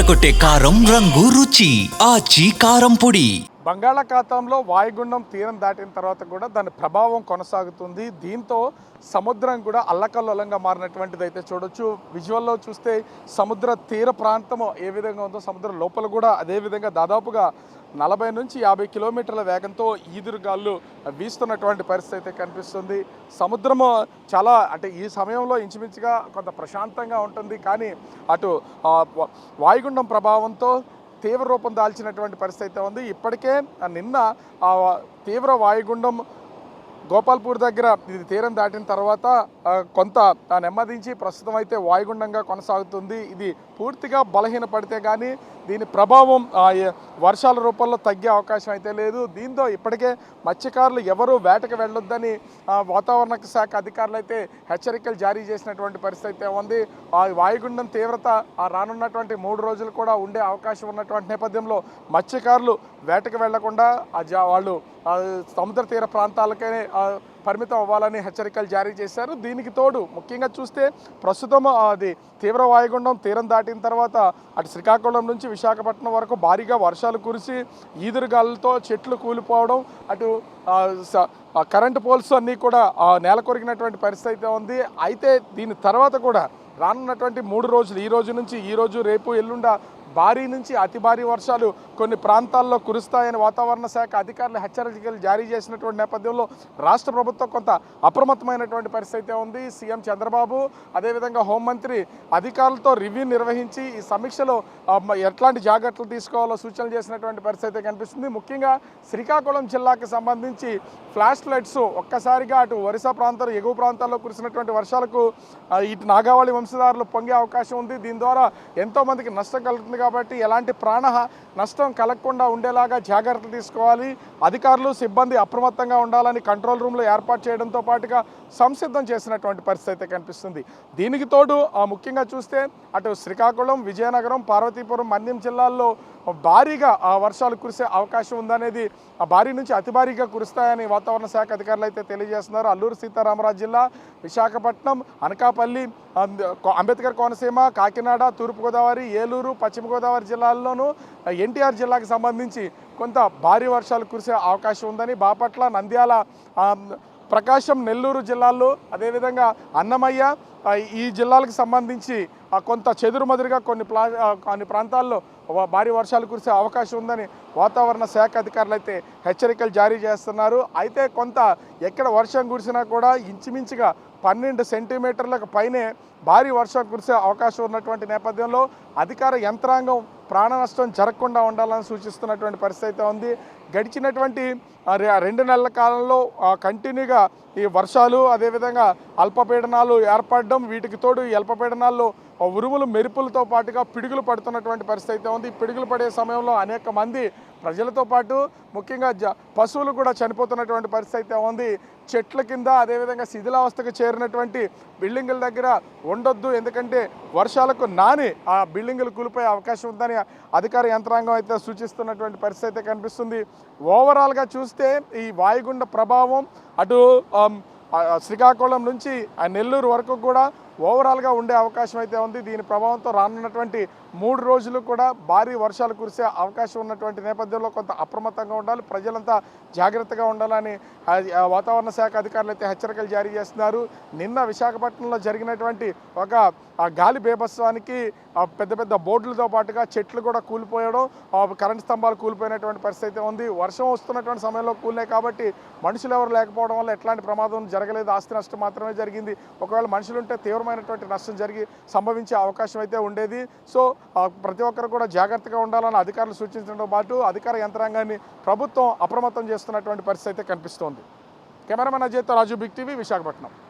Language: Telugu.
అదరకొట్టే కారం రంగు రుచి ఆచి కారం పొడి. బంగాళాఖాతంలో వాయుగుండం తీరం దాటిన తర్వాత కూడా దాని ప్రభావం కొనసాగుతుంది. దీంతో సముద్రం కూడా అల్లకల్లోలంగా మారినటువంటిది అయితే చూడొచ్చు. విజువల్లో చూస్తే సముద్ర తీర ప్రాంతం ఏ విధంగా ఉందో సముద్రం లోపల కూడా అదే విధంగా దాదాపుగా 40 నుంచి 50 కిలోమీటర్ల వేగంతో ఈదురుగాళ్ళు వీస్తున్నటువంటి పరిస్థితి అయితే కనిపిస్తుంది. సముద్రము చాలా అంటే ఈ సమయంలో ఇంచుమించుగా కొంత ప్రశాంతంగా ఉంటుంది. కానీ అటు వాయుగుండం ప్రభావంతో తీవ్ర రూపం దాల్చినటువంటి పరిస్థితి అయితే ఉంది. ఇప్పటికే నిన్న తీవ్ర వాయుగుండం గోపాల్పూర్ దగ్గర ఇది తీరం దాటిన తర్వాత కొంత నెమ్మదించి ప్రస్తుతం అయితే వాయుగుండంగా కొనసాగుతుంది. ఇది పూర్తిగా బలహీనపడితే కానీ దీని ప్రభావం వర్షాల రూపంలో తగ్గే అవకాశం అయితే లేదు. దీంతో ఇప్పటికే మత్స్యకారులు ఎవరూ వేటకు వెళ్ళొద్దని వాతావరణ శాఖ అధికారులు అయితే హెచ్చరికలు జారీ చేసినటువంటి పరిస్థితి అయితే ఉంది. ఆ వాయుగుండం తీవ్రత రానున్నటువంటి 3 రోజులు కూడా ఉండే అవకాశం ఉన్నటువంటి నేపథ్యంలో మత్స్యకారులు వేటకు వెళ్లకుండా వాళ్ళు సముద్ర తీర ప్రాంతాలకే పరిమితం అవ్వాలని హెచ్చరికలు జారీ చేశారు. దీనికి తోడు ముఖ్యంగా చూస్తే ప్రస్తుతం అది తీవ్ర వాయుగుండం తీరం దాటిన తర్వాత అటు శ్రీకాకుళం నుంచి విశాఖపట్నం వరకు భారీగా వర్షాలు కురిసి ఈదురుగాలులతో చెట్లు కూలిపోవడం, అటు కరెంటు పోల్స్ అన్నీ కూడా నేల కొరిగినటువంటి పరిస్థితి అయితే ఉంది. అయితే దీని తర్వాత కూడా రానున్నటువంటి 3 రోజులు ఈ రోజు రేపు ఎల్లుండ భారీ నుంచి అతి భారీ వర్షాలు కొన్ని ప్రాంతాల్లో కురుస్తాయని వాతావరణ శాఖ అధికారులు హెచ్చరికలు జారీ చేసినటువంటి నేపథ్యంలో రాష్ట్ర ప్రభుత్వం కొంత అప్రమత్తమైనటువంటి పరిస్థితి ఉంది. సీఎం చంద్రబాబు అదేవిధంగా హోంమంత్రి అధికారులతో రివ్యూ నిర్వహించి ఈ సమీక్షలో ఎట్లాంటి జాగ్రత్తలు తీసుకోవాలో సూచనలు చేసినటువంటి పరిస్థితి కనిపిస్తుంది. ముఖ్యంగా శ్రీకాకుళం జిల్లాకి సంబంధించి ఫ్లాష్ ఫ్లడ్స్ ఒక్కసారిగా అటు ఒరిస్సా ప్రాంతాలు ఎగువ ప్రాంతాల్లో కురిసినటువంటి వర్షాలకు ఇటు నాగావళి వంశధారులు పొంగే అవకాశం ఉంది. దీని ద్వారా ఎంతోమందికి నష్టం కలుగుతుంది. కాబట్టి ఎలాంటి ప్రాణ నష్టం కలగకుండా ఉండేలాగా జాగ్రత్తలు తీసుకోవాలి. అధికారులు సిబ్బంది అప్రమత్తంగా ఉండాలని కంట్రోల్ రూమ్లో ఏర్పాటు చేయడంతో పాటుగా సంసిద్ధం చేసినటువంటి పరిస్థితి కనిపిస్తుంది. దీనికి తోడు ముఖ్యంగా చూస్తే అటు శ్రీకాకుళం, విజయనగరం, పార్వతీపురం, మన్యం జిల్లాల్లో భారీగా వర్షాలు కురిసే అవకాశం ఉందనేది భారీ నుంచి అతి భారీగా కురుస్తాయని వాతావరణ శాఖ అధికారులు అయితే తెలియజేస్తున్నారు. అల్లూరు సీతారామరాజు జిల్లా, విశాఖపట్నం, అనకాపల్లి, అంబేద్కర్ కోనసీమ, కాకినాడ, తూర్పుగోదావరి, ఏలూరు, పశ్చిమ గోదావరి జిల్లాల్లోనూ ఎన్టీఆర్ జిల్లాకు సంబంధించి కొంత భారీ వర్షాలు కురిసే అవకాశం ఉందని, బాపట్ల, నంద్యాల, ప్రకాశం, నెల్లూరు జిల్లాల్లో అదేవిధంగా అన్నమయ్య ఈ జిల్లాలకు సంబంధించి కొంత చెదురుమదురుగా కొన్ని ప్రాంతాల్లో భారీ వర్షాలు కురిసే అవకాశం ఉందని వాతావరణ శాఖ అధికారులు అయితే హెచ్చరికలు జారీ చేస్తున్నారు. అయితే కొంత ఎక్కడ వర్షం కురిసినా కూడా ఇంచుమించుగా 12 సెంటీమీటర్లకు పైనే భారీ వర్షం కురిసే అవకాశం ఉన్నటువంటి నేపథ్యంలో అధికార యంత్రాంగం ప్రాణ నష్టం జరగకుండా ఉండాలని సూచిస్తున్నటువంటి పరిస్థితి ఉంది. గడిచినటువంటి 2 నెలల కాలంలో కంటిన్యూగా ఈ వర్షాలు అదేవిధంగా అల్పపీడనాలు ఏర్పడడం, వీటికి తోడు ఈ అల్పపీడనాల్లో ఉరుములు మెరుపులతో పాటుగా పిడుగులు పడుతున్నటువంటి పరిస్థితి ఉంది. పిడుగులు పడే సమయంలో అనేక మంది ప్రజలతో పాటు ముఖ్యంగా పశువులు కూడా చనిపోతున్నటువంటి పరిస్థితి ఉంది. చెట్ల కింద అదేవిధంగా శిథిలావస్థకు చేరినటువంటి బిల్డింగుల దగ్గర ఉండొద్దు, ఎందుకంటే వర్షాలకు నాని ఆ బిల్డింగులు కూలిపోయే అవకాశం ఉందని అధికార యంత్రాంగం అయితే సూచిస్తున్నటువంటి పరిస్థితి కనిపిస్తుంది. ఓవరాల్గా చూస్తే ఈ వాయుగుండ ప్రభావం అటు శ్రీకాకుళం నుంచి నెల్లూరు వరకు కూడా ఓవరాల్గా ఉండే అవకాశం అయితే ఉంది. దీని ప్రభావంతో రానున్నటువంటి 3 రోజులు కూడా భారీ వర్షాలు కురిసే అవకాశం ఉన్నటువంటి నేపథ్యంలో కొంత అప్రమత్తంగా ఉండాలి, ప్రజలంతా జాగ్రత్తగా ఉండాలని వాతావరణ శాఖ అధికారులు అయితే హెచ్చరికలు జారీ చేస్తున్నారు. నిన్న విశాఖపట్నంలో జరిగినటువంటి ఒక గాలి బీభత్సానికి పెద్ద పెద్ద బోర్డులతో పాటుగా చెట్లు కూడా కూలిపోయడం, కరెంటు స్తంభాలు కూలిపోయినటువంటి పరిస్థితి ఉంది. వర్షం వస్తున్నటువంటి సమయంలో కూలినాయి కాబట్టి మనుషులు ఎవరు లేకపోవడం వల్ల ఎట్లాంటి ప్రమాదం జరగలేదు, ఆస్తి నష్టం మాత్రమే జరిగింది. ఒకవేళ మనుషులుంటే తీవ్రమైనటువంటి నష్టం సంభవించే అవకాశం అయితే ఉండేది. సో ప్రతి ఒక్కరు కూడా జాగ్రత్తగా ఉండాలని అధికారులు సూచించడంతో పాటు అధికార యంత్రాంగాన్ని ప్రభుత్వం అప్రమత్తం చేస్తున్నటువంటి పరిస్థితి అయితే కనిపిస్తోంది. కెమెరామెన్ అజయ్తో రాజు, బిగ్ టీవీ, విశాఖపట్నం.